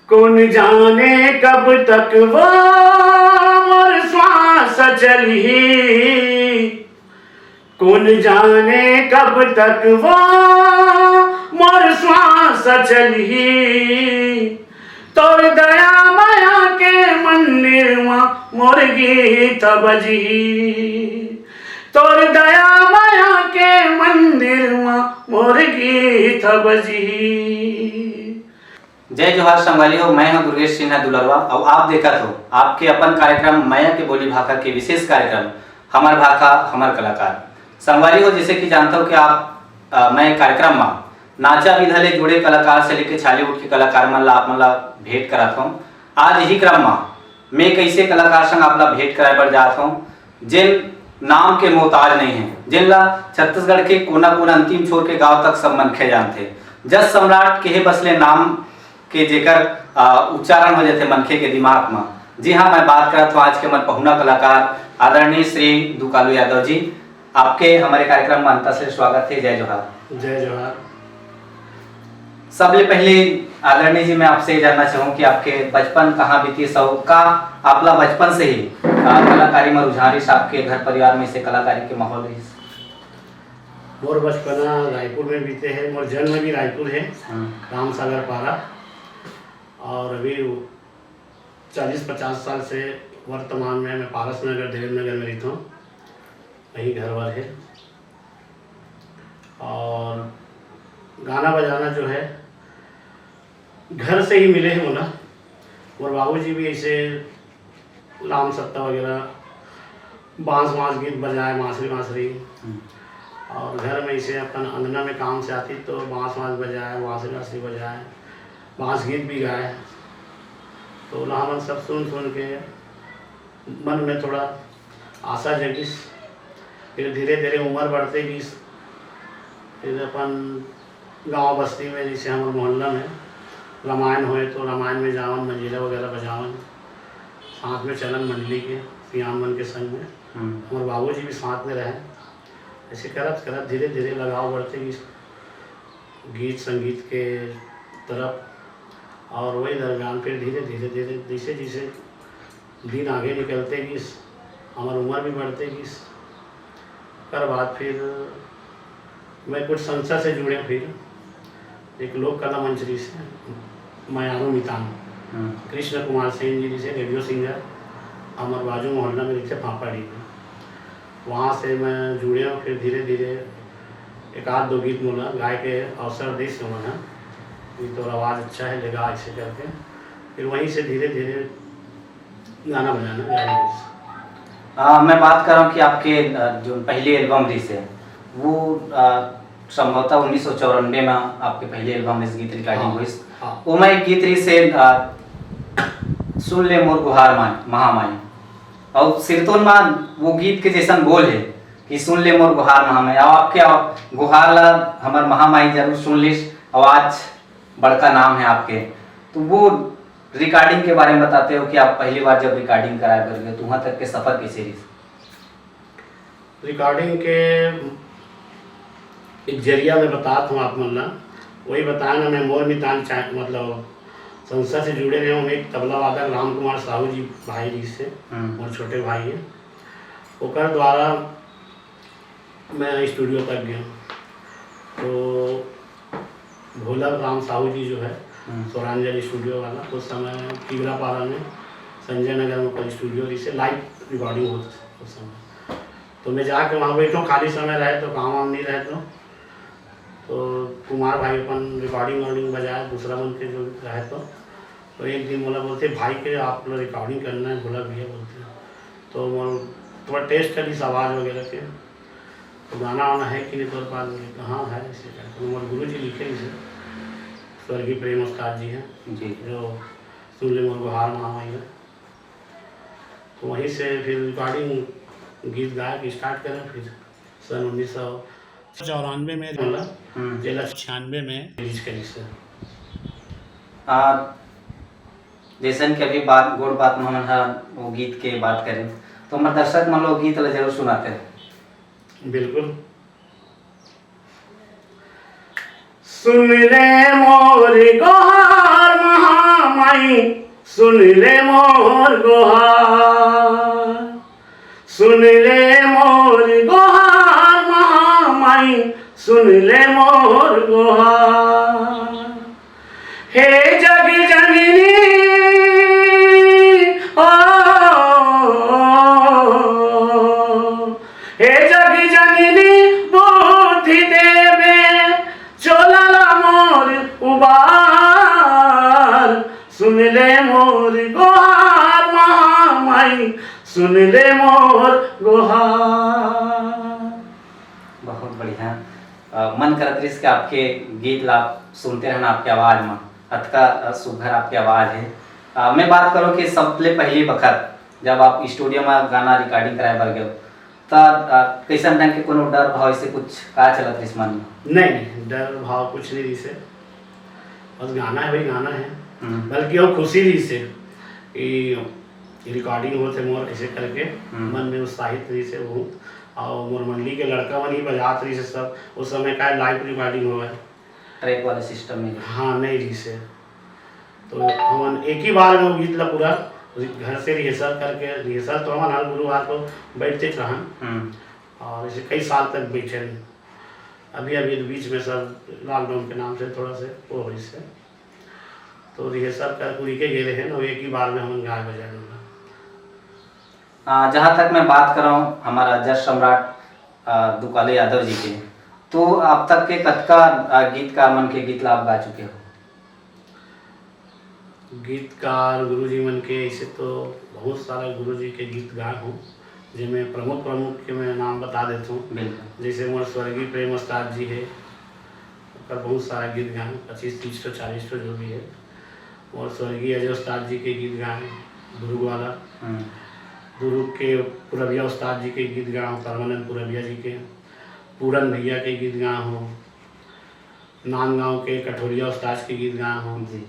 कौन जाने कब तक वो मोर श्वास चली, कौन जाने कब तक वो मोर श्वास चली। तोर दया माया के मंदिर में मोर गीत बजी, तोर दया माया के मंदिर में मोर गीत बजी। जय जोहार संगवारी हो, मैं हूं दुर्गेश सिन्हा दुलरवा और आप देखत हो आपके अपन कार्यक्रम मैया के बोली भाखा के विशेष कार्यक्रम हमार भाखा हमार कलाकार। संगवारी हो, जैसे कि जानता हूं कि आप मैं कार्यक्रम में नाचा विधा ले जुड़े कलाकार से लेके छालीवुड के कलाकार मन ला आप मन ला भेंट करात हूं। आज यही क्रम में मैं कैसे कलाकार संग आप ला भेंट कराए बर जात हूं जिन नाम के मोहताज नहीं है, जिन ला छत्तीसगढ़ के कोना कोना अंतिम छोर के गांव तक सब मनखे जानते। जस सम्राट के बसले नाम के जेकर उच्चारण हो जाते मनखे के दिमाग में। जी हाँ, मैं बात करत हूँ आज के मन पहुना कलाकार आदरणीय श्री दुकालू यादव जी। आपके हमारे कार्यक्रम में अंत से स्वागत है। जय जोहार। जय जोहार। सबले पहले आदरणीय जी मैं आपसे जानना चाहूँ कि आपके बचपन कहाँ बीती, सब का आपला बचपन से ही कलाकारी में रुझान रही, आपके घर परिवार में से कलाकारी के माहौल रही? मोर बचपना रायपुर में बीते है, मोर जन्म भी रायपुर है, राम सागर पारा। और अभी 40-50 साल से वर्तमान में मैं पारस नगर देवेंद्र नगर में रहता हूँ, वहीं घर वार है। और गाना बजाना जो है घर से ही मिले हैं बोला। और बाबूजी भी ऐसे लाम सत्ता वगैरह बांस गीत बजाए, बांसुरी। और घर में इसे अपन अंगना में काम से आती तो बांस बजाए, बांसुरी बजाए, बांस गीत भी गाए। तो लामन सब सुन के मन में थोड़ा आशा जगिस। फिर धीरे धीरे उम्र बढ़ते गई, फिर अपन गांव बस्ती में जैसे हमारे मोहल्ला में रामायण होए तो रामायण में जावन, मंजीरा वगैरह बजावन, साथ में चलन मंडली के सियान मन के संग में हमारे बाबूजी भी साथ में रहे। ऐसे करत करत धीरे धीरे लगाव बढ़ते गई गीत संगीत के तरफ। और वही दरमियान फिर धीरे धीरे जैसे जैसे दिन आगे निकलते गई, हमारी उम्र भी बढ़ते गई। कर बाद फिर मैं कुछ संस्था से जुड़े, फिर एक लोक कला मंचरी से मायारू मितान कृष्ण कुमार सिंह जी से रेडियो सिंगर हमारे बाजू मोहल्ला में रहते पापाड़ी में, वहाँ से मैं जुड़े हूँ। फिर धीरे धीरे एक आध दो गीत मोला गाय के अवसर दे से मना ये तो आवाज़ अच्छा है लगा ऐसे करके। फिर वहीं से धीरे धीरे गाना बजाना जारी। मैं बात कर रहा हूँ कि आपके जो पहली एल्बम रही से वो संभवतः 1994 में आपके पहले एल्बम इस गीत रिकॉर्डिंग हुई। वो मैं गीत रही से सुन ले मोर गुहार महामाई, और सिरतोन में वो गीत के जैसा बोल है कि सुन ले मोर गुहार महामाई। और आपके गुहार ला हमार महामाई जरूर सुन लिस, आवाज बड़का नाम है आपके। तो वो रिकॉर्डिंग के बारे में बताते हो कि आप पहली बार जब रिकॉर्डिंग कराया करके तो वहाँ तक के सफर कैसे रही? रिकॉर्डिंग के एक जरिया में बताता हूँ आप मन, वही बताया ना। मैं मोर मितान मतलब संस्था से जुड़े रहे हूँ। एक तबला वादक राम कुमार साहू जी भाई जी से, और छोटे भाई हैं, ओकर द्वारा मैं स्टूडियो तक गया। तो भोला राम साहू जी जो है स्वरांजलि स्टूडियो वाला, उस समय तिगरापारा में संजय नगर में कोई स्टूडियो जिसे लाइव रिकॉर्डिंग होती उस समय। तो मैं जाके वहाँ बैठूँ, खाली समय रहे तो काम वाम नहीं रहे तो कुमार भाई अपन रिकॉर्डिंग बजाए, दूसरा मन के जो रहे तो एक दिन बोला, बोलते भाई के आप लोग रिकॉर्डिंग करना है, बोला भैया बोलते तो थोड़ा टेस्ट करी इस आवाज़ वगैरह के, तो गाना वाना है कि नहीं तौर पर हाँ है। इसे कहते हमारे गुरु जी लिखे इसे, स्वर्गीय प्रेम उस्ताद जी हैं जी, जो सुन ले मोर गुहार महामाई है। तो वहीं से फिर रिकॉर्डिंग गीत गायक स्टार्ट करें। फिर सन 1994 में बोला, 96 में रिलीज करी से। जैसन कि अभी बात गोड़ बात में वो गीत के बात करें तो हमारे दर्शक मन लोग गीत जरूर सुनाते हैं। बिल्कुल। सुन ले मोर गोहार महामाई, सुन ले मोर गोहार, सुन ले मोर गोहार महामाई, सुन ले मोर गोहार। हे जग जननी ओ, हे जग जननी बुद्धि देवे चोला मोर उबार, सुन ले मोर गोहार महामाई, सुन ले मोर गोहार। बहुत बढ़िया। मन करत रहिस कि आपके गीत ला सुनते रहना आपके आवाज में, अतका सुघर आपकी आवाज है। मैं बात करूँ कि सबले पहली वक्त जब आप स्टूडियो में गाना रिकॉर्डिंग कराए बर गए तब कैसन ढंग के कोनो डर भाव से कुछ का चलत रहिस मन में? नहीं, डर भाव कुछ नहीं रही से, बस गाना है भाई गाना है। बल्कि वो खुशी रही से कि रिकॉर्डिंग होते मोर ऐसे करके मन में उत्साहित रही से वो, और मोर मंडली के लड़का मन ही बजात रही से सब। उस समय का लाइव रिकॉर्डिंग हुआ है, ट्रैक वाला सिस्टम में? हाँ नहीं रही से। तो हम एक ही बार में वो गीत ला पूरा घर से रिहर्सल करके, रिहर्सल तो हम हर गुरुवार को बैठते रहन, और ऐसे कई साल तक बैठे रहे। अभी अभी बीच में सब लॉकडाउन के नाम से थोड़ा से वो हो से, तो रिहर्सल कर पूरी के गए हैं ना, एक ही बार में हम गाय बजा लूँगा। जहाँ तक मैं बात कर रहा हूँ हमारा जस सम्राट दुकाले यादव जी के, तो अब तक के कतका गीतकार मन के गीत ला आप गा चुके हो? गीतकार गुरुजी मन के ऐसे तो बहुत सारा गुरुजी के गीत गाए हूँ, जिनमें प्रमुख के मैं नाम बता देता हूँ। जैसे मोर स्वर्गीय प्रेम उस्ताद जी है, उनका बहुत सारा गीत गाए, 25, 30, 40 जो भी है। और स्वर्गीय अजय उस्ताद जी के गीत गाए, दुर्ग वाला, दुर्ग के पुरबिया उस्ताद जी के गीत गाए हूँ, परमानंद पुरबिया जी के, पूरन भैया के गीत गाए हूँ, नांदगांव के कठोरिया उस्ताद के गीत गाए हूँ जी,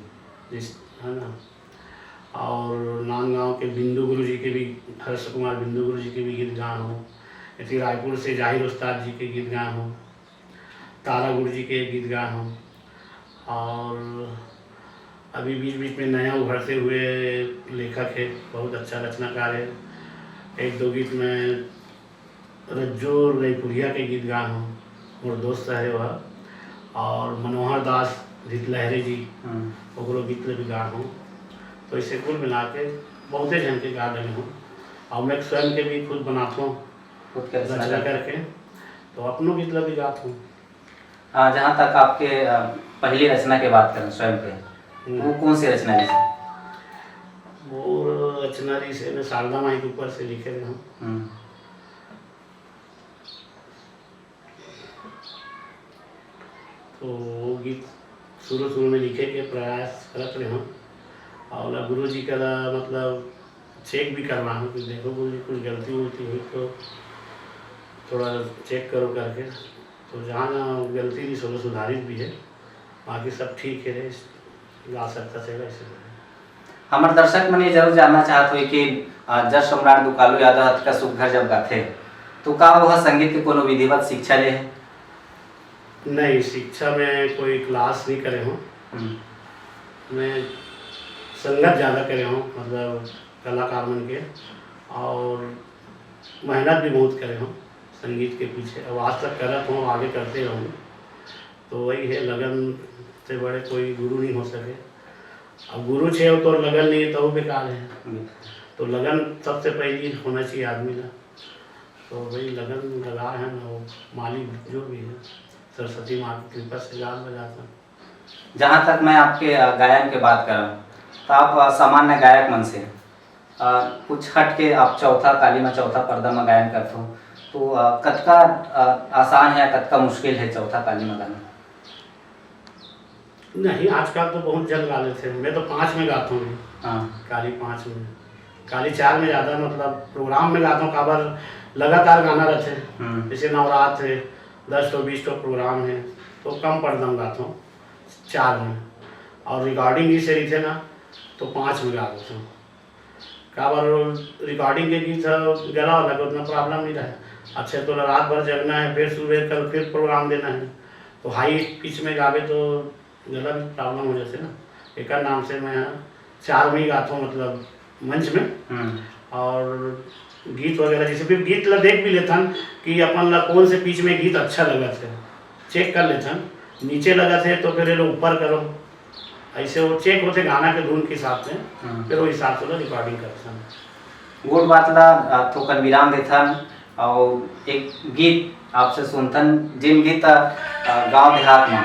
जिस है ना। और नांदगांव के बिंदु गुरु जी के भी, हर्ष कुमार बिंदु गुरु जी के भी गीत गाए हूँ। ऐसे रायपुर से जाहिर उस्ताद जी के गीत गाए हूँ, तारा गुरु जी के गीत गाए हूँ। और अभी बीच बीच में नया उभरते हुए लेखक है, बहुत अच्छा रचनाकार है। एक दो गीत में रज्जो रईपुरिया के गीत गाए हूँ, मोर दोस्त है वह। और मनोहर दास रीत लहरी जी, ओकरो गीत भी गा हूँ। तो इसे कुल मिला के बहुते जन के गा रहे हूँ, और मैं स्वयं के भी खुद बनाता हूँ, खुद के रचना करके, तो अपनों गीत भी गाता हूँ। जहाँ तक आपके पहली रचना की बात करें स्वयं पे, वो कौन सी रचना है? वो रचना जी से मैं शारदा माई के ऊपर से लिखे रहे हूँ। तो वो गीत शुरू में लिखे के प्रयास करत रहे हूँ, और गुरु जी का मतलब चेक भी करवा हूँ कि देखो गुरु जी कुछ गलती हुई तो थोड़ा चेक करो करके। तो जहाँ जहाँ गलती थी सो सुधारित भी है, बाकी सब ठीक है, गा सकता से वैसे। हमारे दर्शक मन ये जरूर जानना चाहते हुए कि जस सम्राट दुकालू यादव का सुघर जब गाथे तो का वह संगीत के कोनो विधिवत शिक्षा ले है? नहीं, शिक्षा में कोई क्लास नहीं करे हूँ, मैं संगत ज़्यादा करे हूँ, मतलब कलाकार मन के, और मेहनत भी बहुत करे हूँ संगीत के पीछे, अब आज तक करत हूँ, आगे करते रहूँ। तो वही है, लगन से बड़े कोई गुरु नहीं हो सके। अब गुरु छे तो लगन नहीं तो वो बेकार है। तो लगन सबसे पहली होना चाहिए आदमी का। तो वही लगन लगा है ना, वो मालिक जो भी है सरस्वती माँ की कृपा से गान बजाता। जहाँ तक मैं आपके गायन के बात कर रहा हूँ, तो आप सामान्य गायक मन से कुछ हट के आप चौथा काली में चौथा पर्दा में गायन करते हो, तो कतका आसान है, कतका मुश्किल है चौथा काली में गाना? नहीं, आजकल तो बहुत जल्द गा लेते हैं। मैं तो 5 में गाता हूँ। काली 5 में, काली 4 में ज़्यादा मतलब प्रोग्राम में गाता हूँ। काबर लगातार गाना रहते हैं, जैसे नवरात्र है, 10 तो 20 तो प्रोग्राम है, तो कम पर्दा में गाता हूँ 4 में। और रिकॉर्डिंग भी सही थे ना तो 5 में गा देता हूँ। काबर रिकॉर्डिंग के गीत गला वाला को उतना प्रॉब्लम नहीं रहा। अच्छा तो रात भर जगना है, फिर सुबह कल फिर प्रोग्राम देना है, तो हाई पिच में गावे तो गला में प्रॉब्लम हो जाते ना, एक नाम से मैं 4 में ही गाता हूँ, मतलब मंच में। और गीत वगैरह जैसे फिर गीत ला देख भी लेथन कि अपन ला कौन से पिच में गीत अच्छा लगा थे, चेक कर लेथन। नीचे लगा थे तो फिर ये लोग ऊपर करो, ऐसे वो चेक होते गाना के धुन के हिसाब से, फिर वो हिसाब से रिकॉर्डिंग करते हैं। गोट बात ला थोकन विराम देथन और एक गीत आपसे सुनथन, जिन गीत गांव देहात में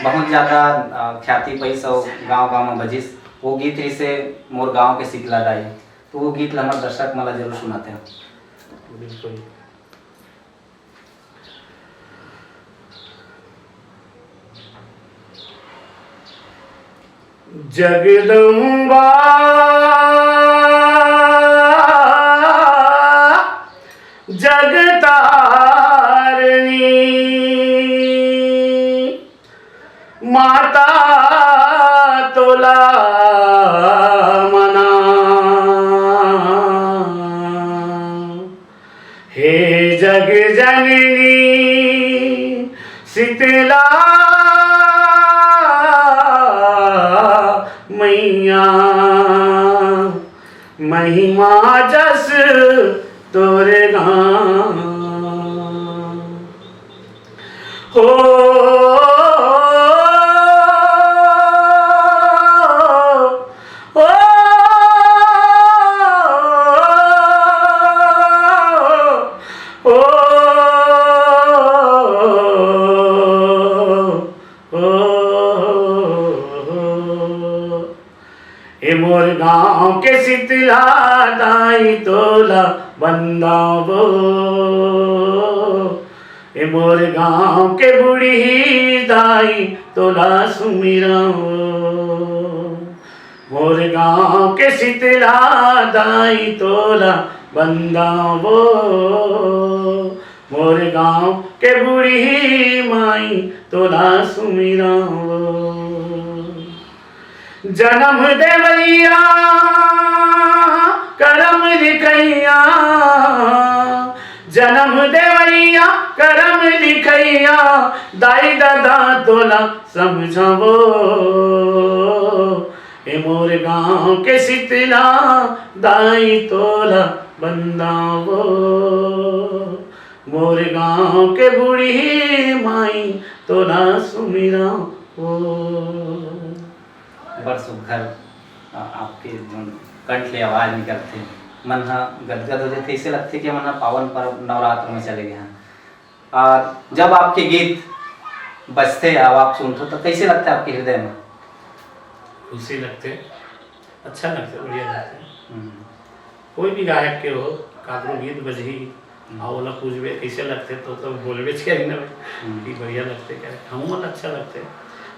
बहुत ज़्यादा ख्याति पैस और गांव में बजिस, वो गीत ही से मोर गांव के सिकला दाई, तो वो गीत हमारे दर्शक मला जरूर सुनाते हैं। बिल्कुल। जगदम्बा जगतारणी माता तोला मना, हे जग जननी शीतला मैया, महिमा जस तोरे गान हो। ए मोर गाँव के शीतला दाई तोला बंदावो, ए मोर गाँव के बूढ़ी दाई तोला सुमिरावो, मोर गाँव के शीतला दाई तोला बंदावो, मोर गाँव के बूढ़ी माई तोला सुमिरावो। जन्म देवैया करम लिखैया, जन्म देवैया करम लिखैया, दाई दादा तोला समझावो, ए मोर गाँव के शीतला दाई तोला बंदावो, मोर गाँव के बूढ़ी माई तोला सुमिरावो। बड़ सुघर आपके जो कंठ ले आवाज निकलते मन हा गदगद हो जाते, ऐसे लगते कि मन हा पावन पर्व नवरात्र में चले गए हैं। और जब आपके गीत बजते अब आप सुनते तो कैसे लगता है आपके हृदय में? खुशी लगते, अच्छा लगता, बढ़िया लगता। कोई भी गायक के हो काकरो गीत बजही और वाला पूछबे कैसे लगते तो बोलबे चाहिए ना कि बढ़िया लगते, क्या हम मन अच्छा लगते।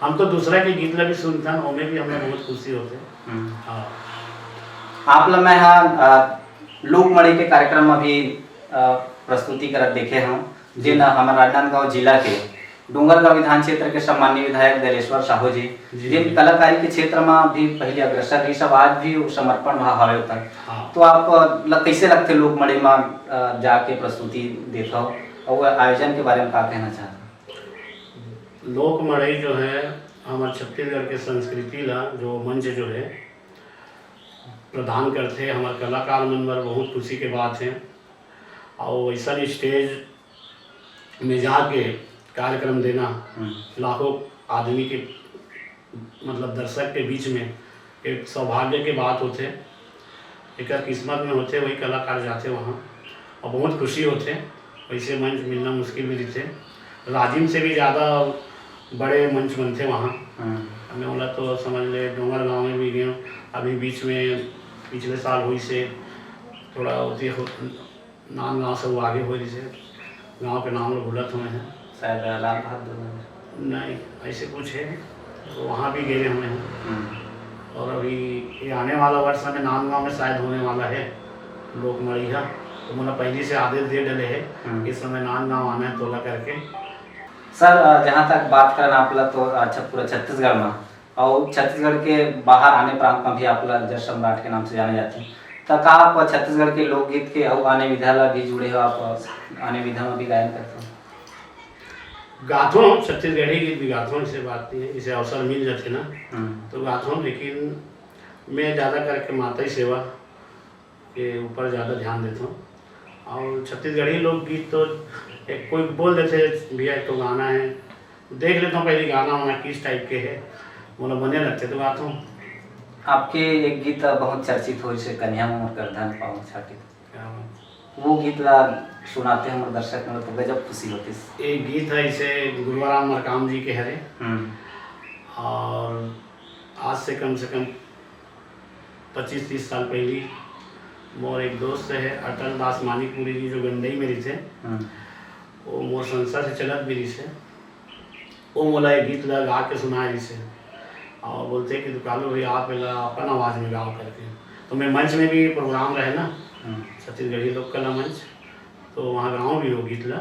हम तो दूसरा के गीत ला भी सुनता हूँ, उनमें भी हमें बहुत खुशी होते हैं। हाँ, आप लोग मैं हाँ लोकमणि के कार्यक्रम में भी प्रस्तुति करत देखे हम, जिन हमारे राजनांदगांव जिला के डूंगरगांव विधान क्षेत्र के सम्मानीय विधायक दलेश्वर साहू जी, जिन कलाकारी के क्षेत्र में भी पहले अग्रसर रही, सब आज भी समर्पण भाव हवे होता है। हाँ। तो आप कैसे लगते लोकमणि में जाके प्रस्तुति देता हो और आयोजन के बारे में क्या कहना चाहते? लोकमणि जो है हमारे छत्तीसगढ़ के संस्कृति ला जो मंच जो है प्रदान करते हैं, हमारे कलाकार मन पर बहुत खुशी के बात है। और वैसा स्टेज में जाके कार्यक्रम देना लाखों आदमी के मतलब दर्शक के बीच में एक सौभाग्य के बात होते, एक किस्मत में होते वही कलाकार जाते वहाँ और बहुत खुशी होते। वैसे मंच मिलना मुश्किल भी थे, राजिम से भी ज़्यादा बड़े मंच बनते वहाँ। हमें बोला तो समझ ले डूंगरगांव में भी गए, अभी बीच में पिछले साल हुई से थोड़ा होती हो नाम गाँव से वो आगे हुई से गांव के नाम लोग भूलत हुए हैं, शायद लाल बहादुर नहीं ऐसे कुछ है, तो वहाँ भी गए हुए हैं। और अभी ये आने वाला वर्ष में नांदगांव में शायद होने वाला है लोकमणि का, तो मुझे पहले से आदेश दे डले है इस समय नांदगांव आना है तोला करके। सर जहाँ तक बात करना आपला तो अच्छा पूरा छत्तीसगढ़ में और छत्तीसगढ़ के बाहर आने प्रांत में भी आपला जस सम्राट के नाम से जाने जाते हैं, तो का आप छत्तीसगढ़ के लोकगीत के और आने विधा ला भी जुड़े हो, आप आने विधा में भी गायन करते हो? गाथों छत्तीसगढ़ी गीत भी गाथों, से बात नहीं है, इसे अवसर मिल जाते ना तो गाथों, लेकिन मैं ज़्यादा करके माता ही सेवा के ऊपर ज़्यादा ध्यान देता हूँ। और छत्तीसगढ़ी लोकगीत तो एक कोई बोल देते भैया एक तो गाना है, देख लेता हूँ पहले गाना वाना किस टाइप के है, मतलब बने लगते तो गाता हूँ। आपके एक गीत बहुत चर्चित हो, जैसे कन्या मोर कर धन पाऊँ छाटी, क्या बात। वो गीत ला सुनाते हैं और दर्शक में तो गजब खुशी होती है। एक गीत है इसे गुरुवाराम मरकाम जी के हरे, और आज से कम 25-30 साल पहले मोर एक दोस्त है अटल दास मानिकपुरी जी, जो गंडई में रही थे, वो मोर संस्था से चलत भी रही से, वो मोला एक गीत ला गा के सुनाए रही से, और बोलते कि दुकानो भाई आप पहला अपन आवाज़ में गाओ करके। तो मैं मंच में भी प्रोग्राम रहे ना छत्तीसगढ़ी लोक कला मंच, तो वहाँ गाँव भी हो गीत ला,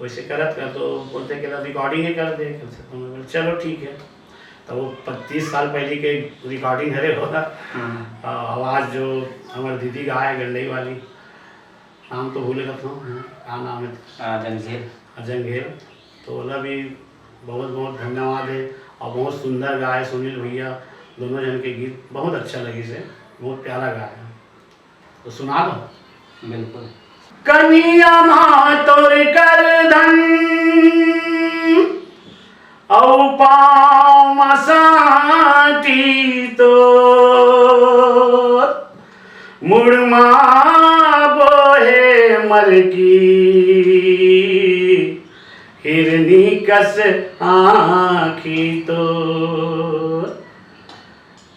वैसे करत का तो बोलते कि रिकॉर्डिंग ही कर दे, तो मैं बोला चलो ठीक है। तो वो 25 साल पहले के रिकॉर्डिंग हरे होगा, आवाज़ जो हमारी दीदी का है गंडई वाली, नाम तो भूले रखता हूँ, क्या नाम है, जंगेल। तो बोला भी बहुत बहुत धन्यवाद है, और बहुत सुंदर गाए सुनील भैया, दोनों जन के गीत बहुत अच्छा लगे से, बहुत प्यारा गाया है, तो सुना दो। बिल्कुल। कनिया माँ तोर कर धन औ पाँव मसाटी तो मुड़मा बोहे मर की हिरनी कस आँखी तो।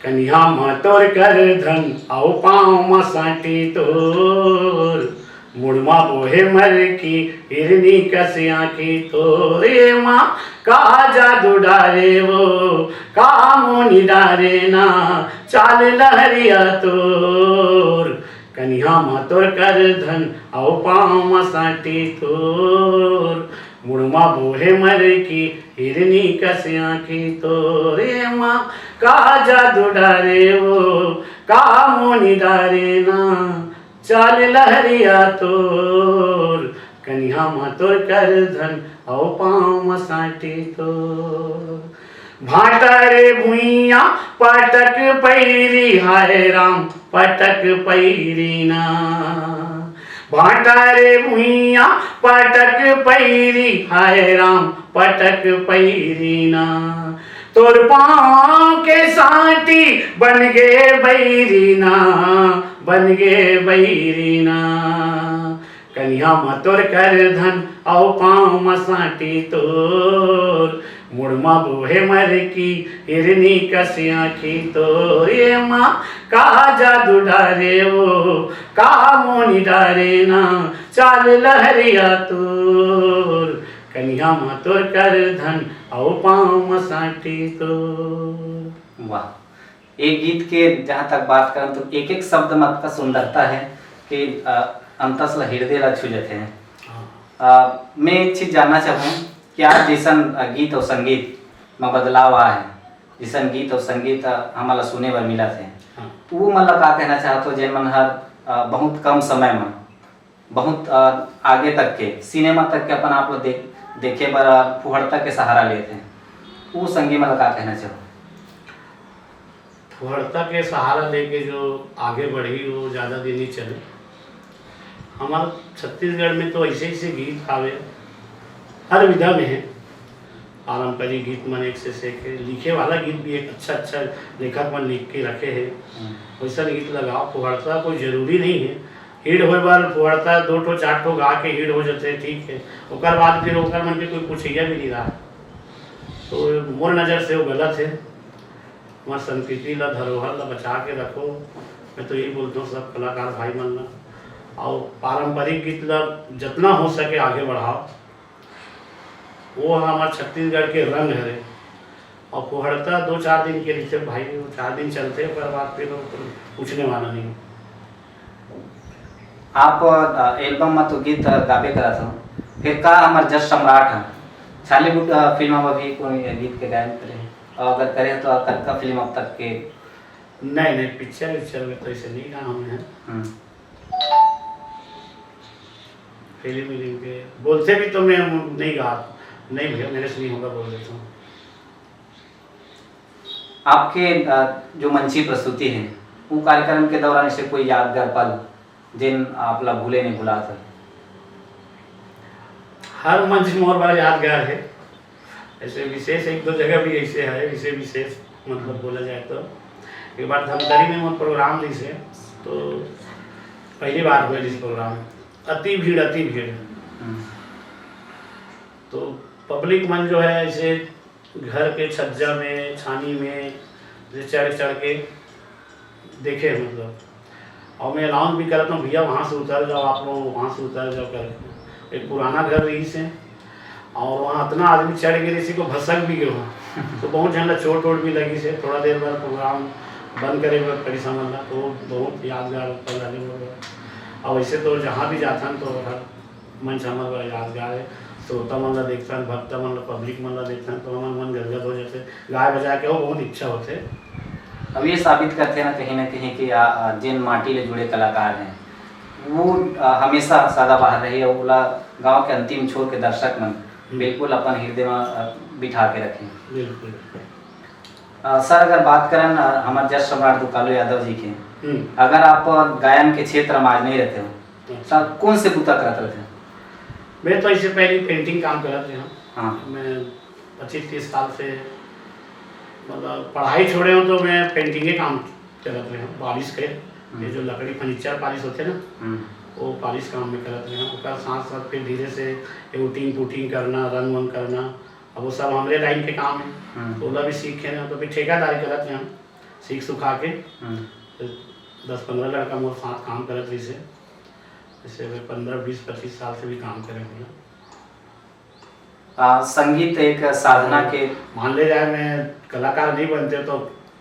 कन्या माँ तोर कर धन औ पाँव मसाटी तोर मुड़मा बोहे मर की हिरनी कस आँखी तोरे। माँ का जादू डारे वो का मोनी डारे ना चाल लहरिया तोर। कन्या माँ तोर कर धन औ पाँव मसाटी तोर मुड़मा बोहे मर की हिरनी कस आँखी तोरे। माँ का जादू डारे वो का मोनी डारे ना चाल लहरिया तोर। कन्या माँ तोर कर धन औ पाँव मसाटी तोर। भाटा रे भुइया पटक पैरी हाय राम पटक पैरी ना। भाटा रे भुइया पटक पैरी हाय राम पटक पैरी ना। तोर पाँव के साटी बन गे बैरी ना बन गे बैरी ना। कन्या माँ तोर कर धन औ पाँव मसाटी तोर मुड़मा बोहे मर की हिरनी कस आँखी तोर। ये माँ का जादू डारे वो का मोनी डारे ना चाल लहरिया तोर। कन्या माँ तोर कर धन औ पाँव मसाटी तोर। वाह, एक गीत के जहाँ तक बात करें तो एक एक शब्द में आपका सुंदरता है कि अंतस हृदय ला छू जाते हैं। मैं एक चीज़ जानना चाहूँ कि आज जैसन गीत और संगीत में बदलाव आया है, जैसन गीत और संगीत हमारा सुने बर मिला थे, वो मतलब का कहना चाहते हो जेन मन हर बहुत कम समय में बहुत आगे तक के सिनेमा तक के अपन आप लोग देखे बर फुहड़ता के सहारा लेते हैं, वो संगीत मतलब का कहना चाहो? फुहड़ता के सहारा लेके जो आगे बढ़ी वो ज़्यादा दिन ही चले। हमारे छत्तीसगढ़ में तो ऐसे ऐसे गीत आवे हर विधा में है, पारंपरिक गीत मन एक से एक है, लिखे वाला गीत भी एक अच्छा अच्छा लेखक मन लिख के रखे है, वैसा गीत लगाओ। फुहड़ता कोई जरूरी नहीं है हिट होए बार, फुहड़ता 2 ठो 4 ठो गा के हिट हो जाते ठीक है, ओकर बाद फिर ओकर मन के कोई पूछिया भी नहीं रहा, तो मोर नज़र से वो गलत है। हमारे संस्कृति ला धरोहर ला बचा के रखो, मैं तो यही बोलता हूँ सब कलाकार भाई मन ला, और पारंपरिक गीत ला जितना हो सके आगे बढ़ाओ, वो हमारे छत्तीसगढ़ के रंग है। और फुहड़ता 2-4 दिन के लिए भाई, 4 दिन चलते पर बाद फिर पूछने वाला नहीं। आप एल्बम में तो गीत गाबे करा था, फिर का हमारे जस सम्राट है छालीवुड फिल्म में भी कोई गीत के गायन करे, और अगर करे तो कब फिल्म अब तक के? नहीं पिक्चर में तो ऐसे नहीं गा हमें हैं। फिल्म के बोलते भी तो मैं नहीं गा, नहीं भैया मेरे से नहीं होगा, बोल देता हूँ। आपके जो मंची प्रस्तुति है वो कार्यक्रम के दौरान ऐसे कोई यादगार पल जिन आप ला भूले नहीं भुला था? हर मंच मोर बड़ा यादगार है, ऐसे विशेष एक दो जगह भी ऐसे है, इसे विशेष मतलब बोला जाए तो एक बार धमतरी में मोर प्रोग्राम ली से, तो पहली बार हुए जिस प्रोग्राम, अति भीड़ तो पब्लिक मन जो है ऐसे घर के छज्जा में छानी में जैसे चढ़ चढ़ के देखे मतलब, और मैं अनाउंस भी करता हूँ भैया वहाँ से उतर जाओ, आप लोग वहाँ से उतर जाओ कर। एक पुराना घर रही से, और वहाँ इतना आदमी चढ़ गए किसी को भसक भी गए, तो बहुत झंडा चोट वोट भी लगी से। थोड़ा देर बाद प्रोग्राम बंद करे करी समझ ला, तो बहुत यादगार पल रहे। और वैसे तो जहाँ भी जाता तो हर मंच हमारा यादगार है। श्रोता मन ला देखता, भक्ता मन ला, पब्लिक मन ला देखता तो हमारा मन गदगद हो जाते, गाय बजा के वो बहुत इच्छा होते। अब ये साबित करते हैं ना कहीं कि जिन माटी ले जुड़े कलाकार हैं वो हमेशा सदाबहार रही है। ओला गांव के अंतिम छोर के दर्शक मन बिल्कुल अपन हृदय में बिठा के रखें। बिल्कुल। सर अगर बात करें हमारे जस सम्राट दुकालू यादव जी के, अगर आप गायन के क्षेत्र में आज नहीं रहते हो तो कौन से बुता करते थे? मैं तो इससे पहले पेंटिंग काम कर रहे हैं। हाँ। मैं 25-30 साल से मतलब पढ़ाई छोड़े हूँ तो मैं पेंटिंग के काम करते रहे हूँ। पॉलिश के ये जो लकड़ी फर्नीचर पॉलिश होते हैं ना, वो पॉलिश काम में करते रहे हैं। उसका साथ साथ फिर धीरे से एडिटिंग पुटिंग करना, रंग वंग करना, अब वो सब हमारे लाइन के काम है। तो भी सीखे ना, तो फिर ठेकेदारी करते हैं हम, सीख सुखा के 10-15 लड़का मोर साथ काम करते रही से। जैसे 15-20-25 साल से भी काम करे हैं। संगीत एक साधना के, मान ले जाए मैं कलाकार नहीं बनते तो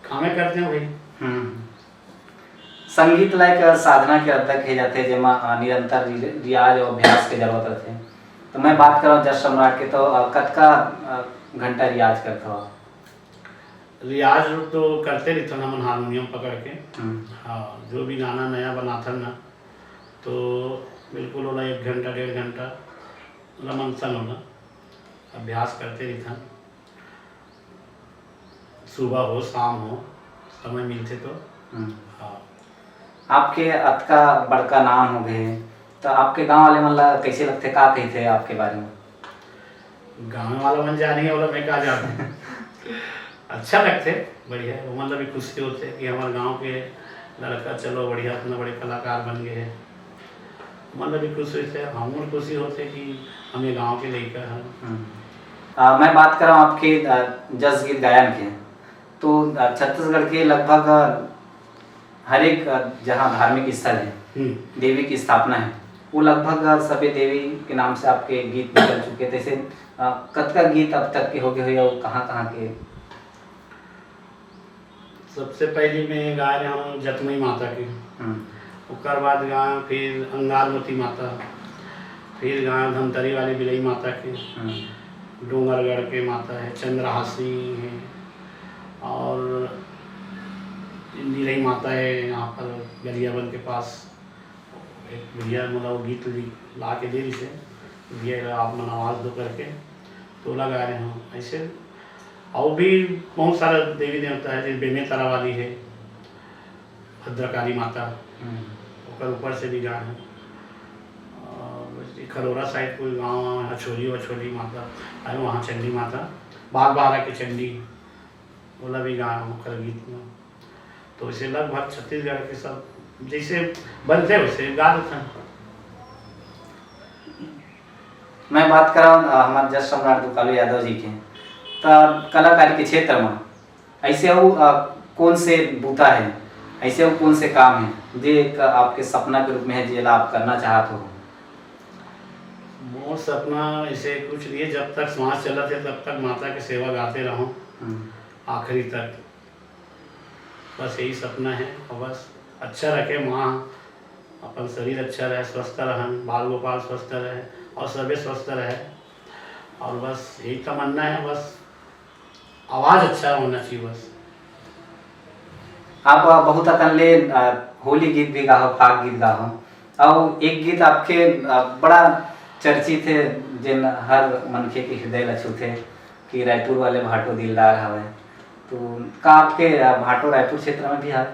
कामें करते हैं भाई। संगीत लायक साधना के अध्यक्ष है जाते जेमा निरंतर रियाज और अभ्यास के जरूरत रहते हैं। तो मैं बात कर रहा हूँ जस सम्राट के, तो कतका घंटा रियाज करते हो? रियाज तो करते रहते ना, मन हारमोनियम पकड़ के। हाँ, जो भी गाना नया बनाता ना तो बिल्कुल होला 1 घंटा 1.5 घंटा रमनसन होना अभ्यास करते रहता। सुबह हो शाम हो समय मिलते तो। हाँ। आपके अतका बड़का नाम हो गए तो आपके गांव वाले मन ला कैसे लगते, का कहते आपके बारे में? गाँव वाला मन जाने वाला मैं कहा जाता अच्छा लगते, बढ़िया। वो मतलब भी खुशी होते कि हमारे गांव के लड़का चलो बढ़िया इतना बड़े कलाकार बन गए हैं। मतलब भी खुशी होते, हम खुशी होते कि हम ये गाँव के लड़का हैं। मैं बात कर रहा हूँ आपके जस गीत गायन के, तो छत्तीसगढ़ के लगभग हर एक जहाँ धार्मिक स्थल है देवी की स्थापना है, वो लगभग सभी देवी के नाम से आपके गीत निकल चुके थे। ऐसे कतका गीत अब तक के हो गए हो, कहाँ कहाँ के? सबसे पहले मैं गा रहा हूँ जतमई माता की, उसके बाद गाया फिर अंगारमती माता, फिर गाया धमतरी वाली बिलई माता की, डूंगरगढ़ के माता है, चंद्रहासी है, और नीलई माता है यहाँ पर गरियाबंद के पास। एक भैया मतलब गीत ला के दे रही से, भैया आप मन आवाज़ दो करके तो लगा रहे हूँ। ऐसे और भी बहुत सारा देवी देवता है, जैसे बेमेतरा वाली है, भद्रकाली माता, और ऊपर से भी गाँव है। और खरोरा साइड कोई गाँव है हछोली वछोली माता है, वहाँ चंडी माता, बागबारा के चंडी बोला भी गाँव कर गीत में। तो इसे लगभग छत्तीसगढ़ के सब जैसे बनते वैसे गा देते हैं। मैं बात कर रहा हूँ हमारे जस सम्राट दुकालू यादव जी के, तो कलाकारी के क्षेत्र में ऐसे वो कौन से बूता है, ऐसे वो कौन से काम है जो एक आपके सपना के रूप में है जो आप करना चाहते हो? मोर सपना ऐसे कुछ नहीं है, जब तक सांस चला थे तब तक माता की सेवा गाते रहूं आखिरी तक, बस यही सपना है। और बस अच्छा रखे माँ, अपन शरीर अच्छा रहे, स्वस्थ रहें, बाल गोपाल स्वस्थ रहे और सभी स्वस्थ रहे, और बस यही तमन्ना है। बस आवाज़ अच्छा होना चाहिए बस। आप बहुत अकनले होली गीत भी गाओ, फाग गीत गाओ, और एक गीत आपके बड़ा चर्चित है जिन हर मनखे के हृदय ला छूथे कि रायपुर वाले भाटो दिलदार हवे, तो का आपके भाटो रायपुर क्षेत्र में भी है?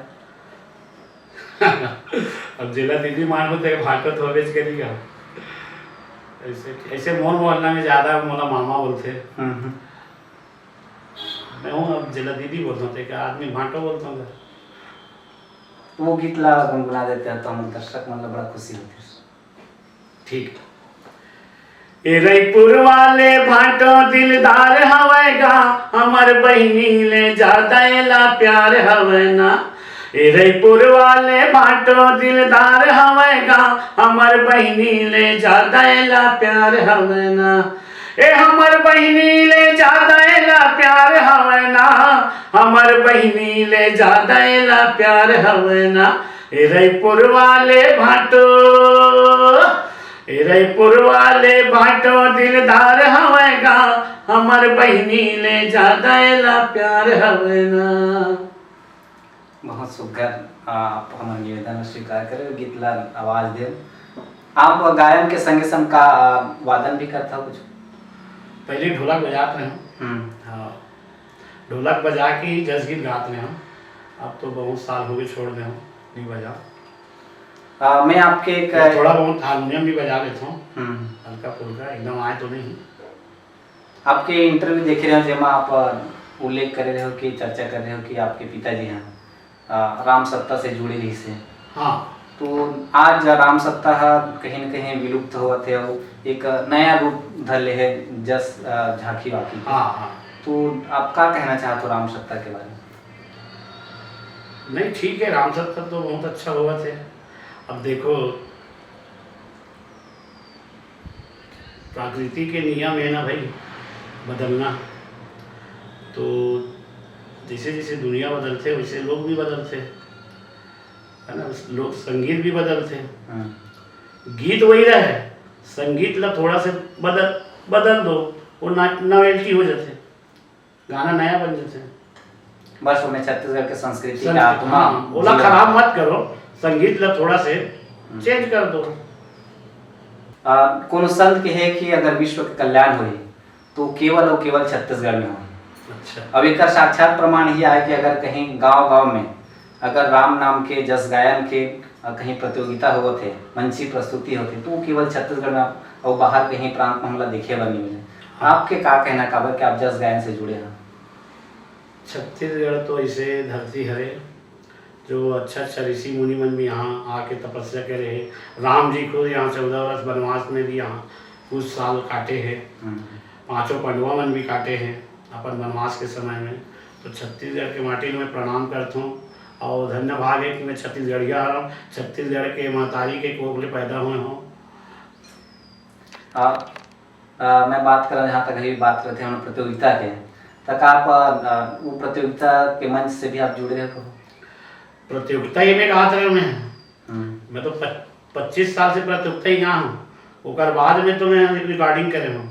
अब जिला दीदी मान होते भाटो तो हवेज करेगा। ऐसे ऐसे मोर मोहल्ला में ज्यादा मोला मामा बोलते। मैं हूँ अब जिला दीदी बोलता हूँ, क्या आदमी भाटो बोलता हूँ। वो गीत ला गुनगुना देते हैं तो हम दर्शक मतलब बड़ा खुशी होती है। ठीक। ए रायपुर वाले भाटो दिलदार हवेगा, हमर बहिनी ले ज्यादा ला प्यार हवे ना। ए रायपुर वाले भाटो दिलदार हवेगा, हमर बहिनी ले ज्यादा ला प्यार हवे ना। ए हमर बहिनी ले ज्यादा ला प्यार हवे ना, हमर बहिनी ले ज्यादा ला प्यार हवे ना। ए रायपुर वाले भाटो, ए रायपुर वाले भाटो दिलदार हवेगा, हमर बहिनी ले ज्यादा ला प्यार हवे ना। बहुत सुघर आप हमारे निवेदन स्वीकार करें, गीत ला आवाज दे। आप गायन के संगे संग का वादन भी करता हो कुछ? पहले ढोलक बजाते हैं। हाँ, ढोलक बजा के ही जस गीत गाते हैं। अब तो बहुत साल हो गए छोड़ दे नहीं बजा। मैं आपके एक थोड़ा बहुत हारमोनियम भी बजा लेता हूँ, हल्का फुल्का, एकदम आए तो नहीं। आपके इंटरव्यू देख रहे हो जेमा आप उल्लेख कर रहे हो कि चर्चा कर रहे हो कि आपके पिताजी हैं राम सत्ता से जुड़े रही से। हाँ, तो आज राम सत्ता कहीं न कहीं विलुप्त हुआ थे, एक नया रूप धले है जस झांकी वाकी। हाँ हाँ। तो आप क्या कहना चाहते हो राम सत्ता के बारे में? नहीं ठीक है, राम सत्ता तो बहुत अच्छा हुआ थे। अब देखो प्रकृति के नियम है ना भाई, बदलना। तो जैसे जैसे दुनिया बदलते वैसे लोग भी बदलते है ना। लोग संगीत भी बदलते, गीत वही रहे, संगीत ला थोड़ा से बदल दो, वो नॉवेल्टी हो जाते, गाना नया बन जाते। बस उन्हें छत्तीसगढ़ के संस्कृति का आत्मा बोला खराब मत करो, संगीत ला थोड़ा से चेंज कर दो। कौन संत के है कि अगर विश्व के कल्याण हो तो केवल और केवल छत्तीसगढ़ में हो। अच्छा। अब एक साक्षात प्रमाण ही है कि अगर कहीं गांव-गांव में अगर राम नाम के जस गायन के कहीं प्रतियोगिता हो थे, मंची प्रस्तुति होती, तो केवल छत्तीसगढ़ में और बाहर कहीं प्रांत में हमला देखे बनी मिले। आपके क्या कहना काबर कि आप जस गायन से जुड़े हैं? छत्तीसगढ़ तो ऐसे धरती है जो अच्छा अच्छा ऋषि मुनि मन भी यहाँ आके तपस्या करे हैं। राम जी को यहाँ 14 वर्ष वनवास में भी यहाँ कुछ साल काटे हैं, 5 पांडवा मन भी काटे हैं अपन वनवास के समय में। तो छत्तीसगढ़ के माटी में प्रणाम करता हूँ और धन्य भाग है कि मैं छत्तीसगढ़िया हूँ, छत्तीसगढ़ के महतारी के कोख ले पैदा हुए हूँ। मैं बात कर रहा हूँ, जहाँ तक अभी बात करते हैं प्रतियोगिता के, तक आप वो प्रतियोगिता के मंच से भी आप जुड़े हो? प्रतियोगिता ही में कहा था मैं तो 25 साल से प्रतियोगिता ही यहाँ हूँ। उसके बाद में तो मैं रिकॉर्डिंग करे हूँ,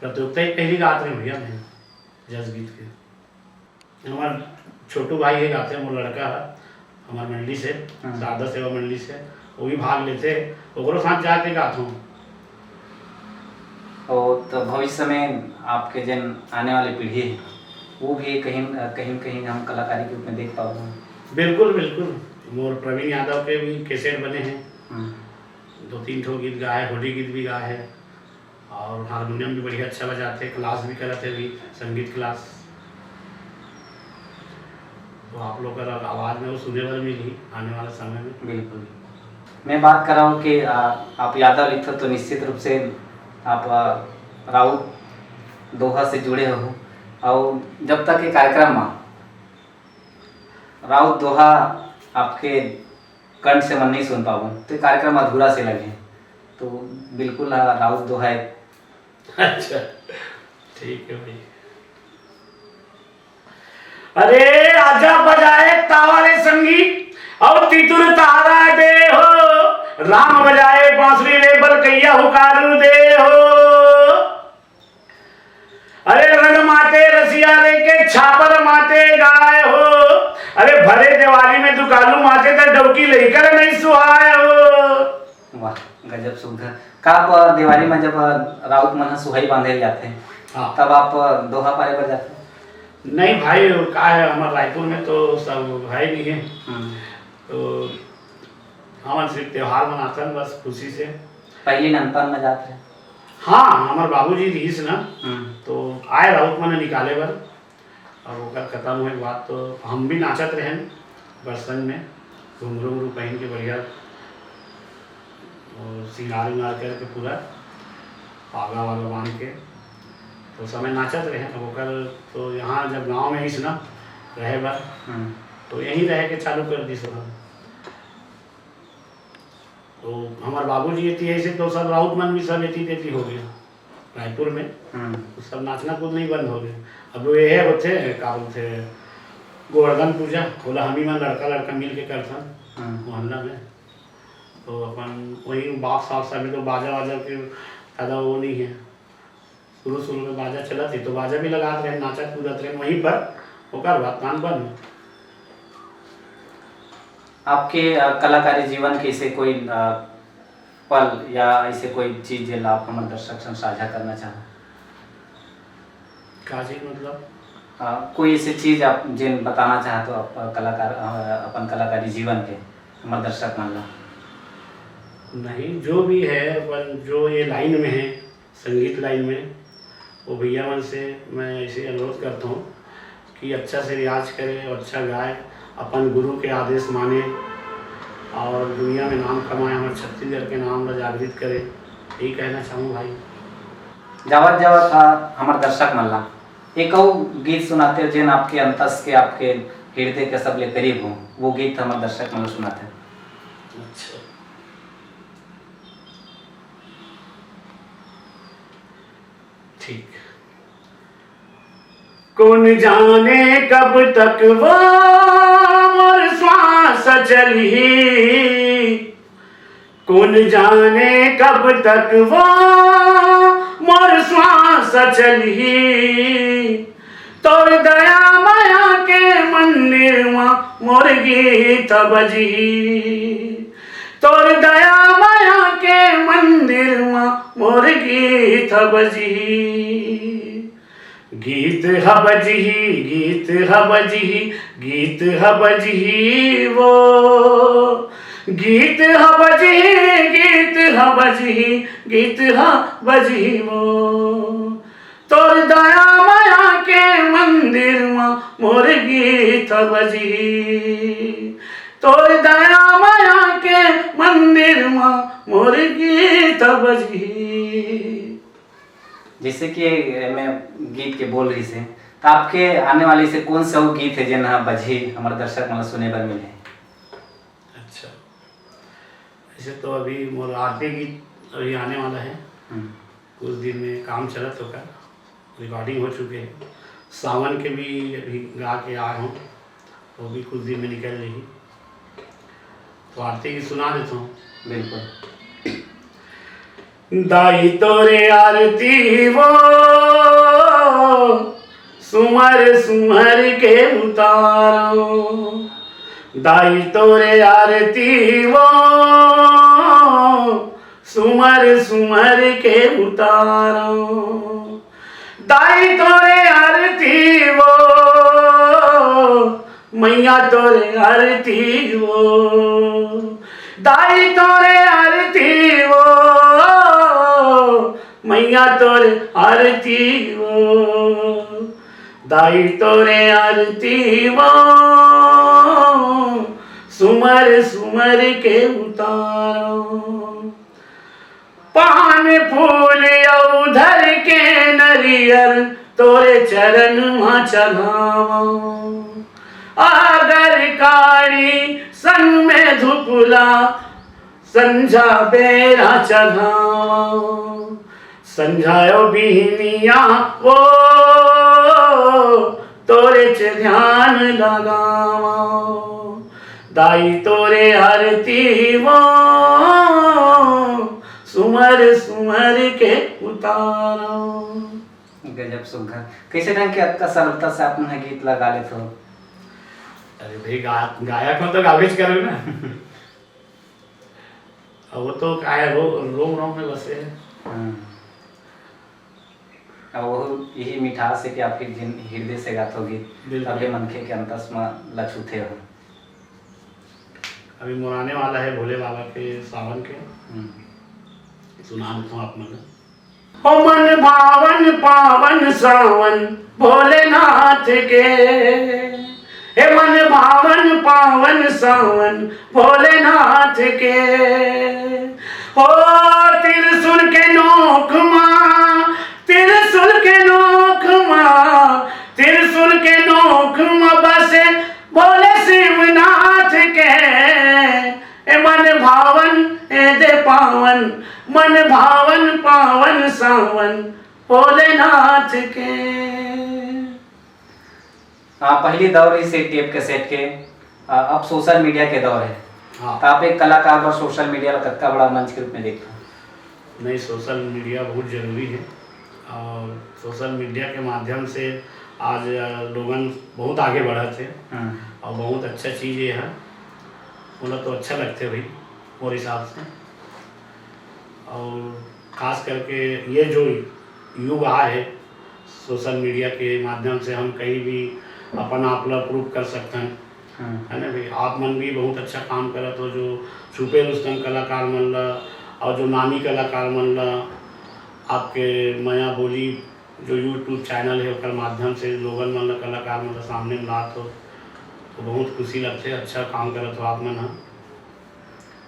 प्रतियोगिता ही पहली गात रहे भैया मैं जस गीत के। हमारे छोटू भाई है गाते हैं, वो लड़का है हमारे मंडली से, सारदा सेवा मंडली से, वो भी भाग लेते, वो साथ जाके गाता हूँ। और तो भविष्य में आपके जन आने वाली पीढ़ी है वो भी कहीं कहीं हम कलाकारी के रूप में देख पाओगे? बिल्कुल बिल्कुल। मोर प्रवीण यादव के भी कैसेट बने हैं, 2-3 ठो गीत गाए, होली गीत भी गाए हैं और हारमोनियम भी बढ़िया अच्छा बजाते, क्लास भी करते अभी संगीत क्लास। तो आप लोग का आवाज़ में वो सुने वाले मिली आने वाले समय में। बिल्कुल। मैं बात कर रहा हूँ कि आप यादव लिखते तो निश्चित रूप से आप राउत दोहा से जुड़े हो, और जब तक ये कार्यक्रम में राउत दोहा आपके कंठ से मन नहीं सुन पाऊँ तो ये कार्यक्रम अधूरा से लगे। तो बिल्कुल राउत दोहा है। अच्छा ठीक है भाई। अरे आजा बजाए तावाले संगीत और तितुर तारा दे हो, राम बजाए बांसुरी रे बलकैया हुकारू दे हो। अरे रंग माते रसिया रे के छापर माते गाए हो, अरे भरे दिवाली में दुकालू माते तो डौकी लेकर नहीं सुहाए हो। वाह, गजब सुघर। का आप दिवाली में जब राउत मन ह सुहाई बांधे जाते हैं हाँ। तब आप दोहा पारे पर जाते हैं? नहीं भाई, का है हमारे रायपुर में तो सब है नहीं है, तो हम सिर्फ त्योहार मनाते हैं बस खुशी से। पहले नंदपन में जाते हैं? हाँ, हमारे बाबूजी रहीस ना, हम्म। तो आए राउत मैंने निकाले बर, और ओकर खत्म हुए के बाद तो हम भी नाचत रहे बरसन में, घुंघरू उंघरू पहन के बढ़िया, और सिंगार उंगार करके पूरा पागा वागा बांध के तो समय नाचत रहे। तो ओकर तो यहाँ जब गांव में ही ना रहे बर, तो यहीं रह के चालू कर दी सब। तो हमारे बाबूजी एती ऐसे तो सब राउत मन भी सब एती तेती हो गया रायपुर में, तो सब नाचना कूद नहीं बंद हो गया। अब ये होते का बोलते गोवर्धन पूजा, बोला हम ही मन लड़का लड़का मिल के करथन मोहल्ला में, तो अपन वही बाप साफ साहब में तो बाजा वाजा के ज़्यादा वो नहीं है। शुरू में बाजा चला थी तो बाजा भी लगाते रहे, नाचा कूदत रहे वहीं पर, ओकर बाद कान बंद। आपके कलाकारी जीवन के ऐसे कोई पल या ऐसे कोई चीज जो आप हमारे दर्शक संग साझा करना चाहें? का चीज मतलब? कोई ऐसी चीज आप जिन बताना चाहे तो आप अपन कलाकारी जीवन के हमारे दर्शक मान लो। नहीं, जो भी है अपन जो ये लाइन में है, संगीत लाइन में, वो भैया मन से मैं ऐसे अनुरोध करता हूँ कि अच्छा से रियाज करे और अच्छा गाए, अपन गुरु के आदेश माने और दुनिया में नाम कमाए, हमारे छत्तीसगढ़ के नाम ला जागृत करे, यही कहना चाहूँ भाई। जावत जावत हमारे दर्शक मन ला एक और गीत सुनाते हो जिन आपके अंतस के आपके हृदय के सबले करीब हो, वो गीत हमारे दर्शक मन सुनाते हैं। अच्छा, ठीक। कौन जाने कब तक वो मोर श्वास चली, कौन जाने कब तक वो मोर श्वास चली, तोर दया माया के मंदिर में मोर गीत बजी, तोर दया माया के मंदिर में मोर गीत बजी, गीत हबजी, गीत हबजी, गीत हबजी वो, गीत हबजी, गीत हबजी, गीत हबजी वो, तोर दया माया के मंदिर में मोर गीत बजी, तोर दया माया के मंदिर में मोर गीत बजी। जैसे कि मैं गीत के बोल रही से, तो आपके आने वाले से कौन सा वो गीत है जिन बजी हमारे दर्शक मतलब सुने पर मिले? अच्छा, ऐसे तो अभी मोर आरती गीत अभी आने वाला है, कुछ दिन में काम चलत होगा, रिकॉर्डिंग हो चुके हैं, सावन के भी अभी गा के आए हूँ, वो भी कुछ दिन में निकल रही, तो आरती की सुना देता हूँ। बिल्कुल। दाई तोरे आरती वो सुमर सुमर के उतारो, दाई तोरे आरती वो सुमर सुमर के उतारो, दाई तोरे आरती वो मैया तोरे आरती वो, दाई तोरे आरती वो मैया तोरे आरती वो, दाई तोरे आरती वो सुमर सुमर के उतारो, पान फूल औधर के नरियर तोरे चरण में चढ़ाओ, आगर कारी संग में धुपला संझा बेरा चढ़ाओ, संझायो बिहनिया वो तोरे च ध्यान लगाओ, दाई तोरे आरती वो सुमर सुमर के उतारो। गजब सुघर। कैसे ढंग के आपका सरलता से आपने गीत लगा लेते हो? अरे भाई गायक हो तो गावेज करो ना। अब वो तो क्या है, रोम रोम में बसे हैं। अब वो यही मिठास है कि आप फिर जिन हृदय से गात होगी बिल्कुल। तभी मनखे के अंतस में लछुते हो। अभी मुराने वाला है भोले बाबा के सावन के, सुना देता हूँ आप मन। ओ मन भावन पावन सावन भोलेनाथ के, हे मन भावन पावन सावन भोलेनाथ के, ओ त्रिशूल के नोक माँ, त्रिशूल के नोक माँ, त्रिशूल के नोक माँ बसे भोले शिवनाथ के, ए मन भावन ए दे पावन, मन भावन पावन सावन भोलेनाथ के। पहली दौर इस टेप कैसेट के, अब सोशल मीडिया के दौर है। हाँ। तो आप एक कलाकार पर सोशल मीडिया का कितना बड़ा मंच के रूप में देखते हैं? नहीं, सोशल मीडिया बहुत ज़रूरी है और सोशल मीडिया के माध्यम से आज लोगन बहुत आगे बढ़ा थे और बहुत अच्छा चीज़ ये है, बोला तो अच्छा लगते भाई मोर हिसाब से। और ख़ास करके ये जो युग आया है सोशल मीडिया के माध्यम से हम कहीं भी अपन आप प्रूव कर सकते हैं, है ना भाई। आप मन भी बहुत अच्छा काम करत हो, जो छुपे रुस्तम कलाकार मन ला और जो नामी कलाकार मन ला आपके माया बोली जो यूट्यूब चैनल है उसके माध्यम से लोगन मन ला कलाकार मन ला सामने में लात हो, तो बहुत खुशी लगते, अच्छा काम करत हो आप मन। हाँ,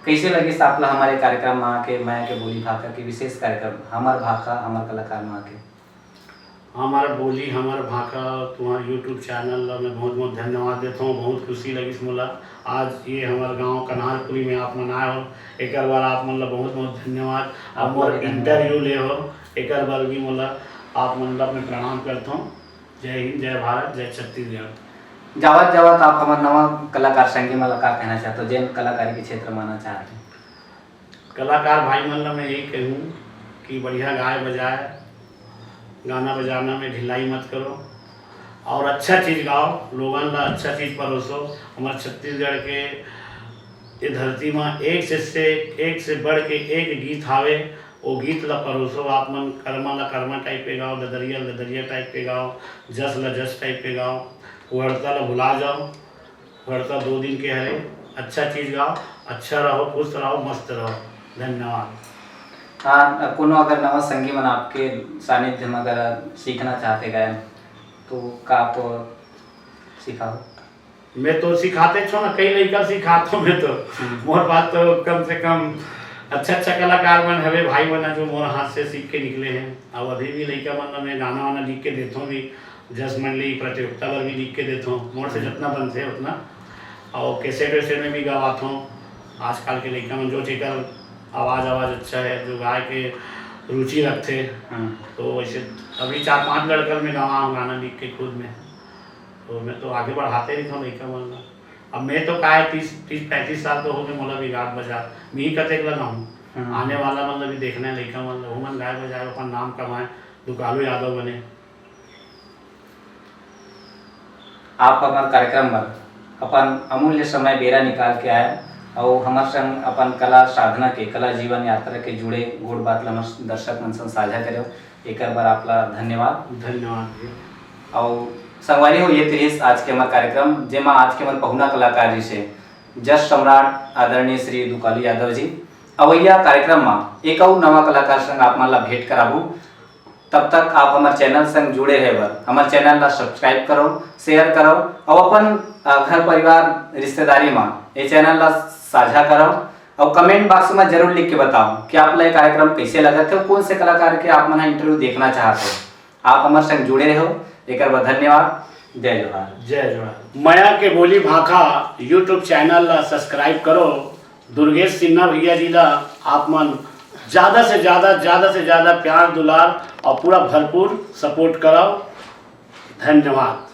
कैसे लगे आप हमारे कार्यक्रम में आके, माया के बोली भाका के विशेष कार्यक्रम हमार भाका हमार कलाकार में आके? हमारा बोली हमारा भाका तुम्हारे यूट्यूब चैनल ला मैं बहुत बहुत धन्यवाद देता हूँ। बहुत खुशी लगी मोला आज ये हमारे गांव कन्हारपुरी में आप मन आए हो, एक बार आप मन ला बहुत बहुत धन्यवाद। आप मोर इंटरव्यू ले हो, एक बार भी मोला आप मन ला मैं प्रणाम करता हूँ। जय हिंद, जय भारत, जय छत्तीसगढ़। जावत जावत आप हमारे नवा कलाकार संगी मला का कहना चाहते हो जैन कलाकारी के क्षेत्र में आना चाहते हैं? कलाकार भाई मन ला मैं यही कहूँ कि बढ़िया गाए बजाए, गाना बजाना में ढिलाई मत करो और अच्छा चीज़ गाओ, लोगन ला अच्छा चीज़ परोसो। हमारे छत्तीसगढ़ के ये धरती में एक से बढ़ के एक गीत हावे, वो गीत ला परोसो। आप मन कर्मा ला कर्मा टाइप पे गाओ, लदरिया लदरिया टाइप पे गाओ, जस ला जस टाइप पे गाओ, वर्ता ला भुला जाओ, वर्ता 2 दिन के हरे। अच्छा चीज़ गाओ, अच्छा रहो, खुश रहो, मस्त रहो। धन्यवाद। हाँ, कोनो अगर नवा संगी मन आपके सानिध्य में अगर सीखना चाहते गायन तो का आप सिखाओ? मैं तो सिखाते छो ना, कई लड़का सिखाता हूँ मैं तो। मोर बात तो कम से कम अच्छा कलाकार मन हवे भाई मन जो मोर हाथ से सीख के निकले हैं। और अभी भी लड़का मन मैं गाना वाना लिख के देता हूँ, भी जस मंडली प्रतियोगिता पर भी लिख के देता हूँ, मोर से जितना बनते है उतना। और कैसेट वैसेट में भी गवाता हूँ। आजकल के लड़का मन जो जेकर आवाज़ अच्छा है, जो गाय के रुचि रखते, तो वैसे अभी 4-5 लड़कन में गवा हूँ गाना लिख के खुद में। तो मैं तो आगे बढ़ाते रहता हूँ लड़का मन। अब मैं तो का 30-35 साल तो हो गए मोला भी गात बजा मैं ही कतेक लगा हूँ। आने वाला मतलब भी देखना है लड़का मतलब वो मन गाय बजाए अपन नाम कमाए, दुकालू यादव बने। आप हमारे कार्यक्रम में अपन अमूल्य समय बेरा निकाल के आए और हमारे संग अपन कला साधना के, कला जीवन यात्रा के जुड़े गुड़ बात हमारे दर्शक मन संग साझा करो, एक बार आपला धन्यवाद। और संगवारी हो ये तिरिस आज के हमारे कार्यक्रम जेमा आज के हमारे पहुना कलाकार जी से जस सम्राट आदरणीय श्री दुकालू यादव जी अवैया कार्यक्रम में एक और नवा कलाकार संग आप मन ला भेंट कराबू। तब तक आप हमारे चैनल संग जुड़े रहे बर हमारे चैनल ला सब्सक्राइब करो, शेयर करो और अपन घर परिवार रिश्तेदारी में ये चैनल ला साझा करो और कमेंट बॉक्स में जरूर लिख के बताओ कि आप ला ये कार्यक्रम कैसे लगा थे, कौन से कलाकार के आप मन इंटरव्यू देखना चाहते हो। आप हमारे संग जुड़े रहो, एक बार धन्यवाद। जय जोहार। जय जोहार। माया के बोली भाखा यूट्यूब चैनल ला सब्सक्राइब करो। दुर्गेश सिन्हा भैया जी ला आप मन ज़्यादा से ज़्यादा प्यार दुलार और पूरा भरपूर सपोर्ट कराओ। धन्यवाद।